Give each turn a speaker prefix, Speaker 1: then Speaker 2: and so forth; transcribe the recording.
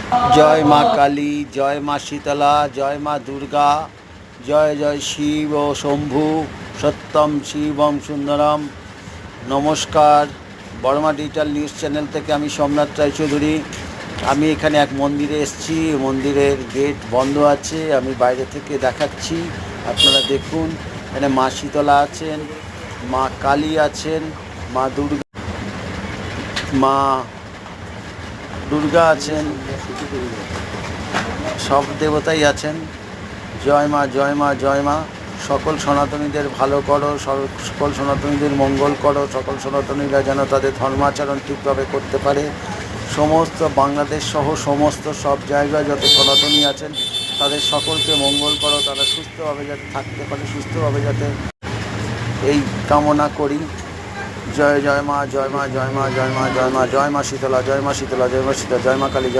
Speaker 1: জয় মা কালী, জয় মা শীতলা, জয় মা দুর্গা, জয় জয় শিব ও শম্ভু, সত্যম শিবম সুন্দরম। নমস্কার, বড়মা ডিজিটাল নিউজ চ্যানেল থেকে আমি সোমনাথ রায়চৌধুরী। আমি এখানে এক মন্দিরে এসেছি। মন্দিরের গেট বন্ধ আছে, আমি বাইরে থেকে দেখাচ্ছি, আপনারা দেখুন। এখানে মা শীতলা আছেন, মা কালী আছেন, মা দুর্গা আছেন, সব দেবতাই আছেন। জয় মা, জয় মা, জয় মা। সকল সনাতনীদের ভালো করো, সকল সনাতনীদের মঙ্গল করো, সকল সনাতনীরা যেন তাদের ধর্মাচরণ ঠিকভাবে করতে পারে। সমস্ত বাংলাদেশ সহ সমস্ত সব জায়গায় যত সনাতনী আছেন তাদের সকলকে মঙ্গল করো, তারা সুস্থভাবে যাতে থাকতে পারে, সুস্থভাবে যাতে, এই কামনা করি। জয় জয় মা, জয় মা, জয় মা, জয় মা, জয় মা, জয় মা শীতলা, জয় মা শীতলা, জয় মা শীতলা, জয় মা কালী।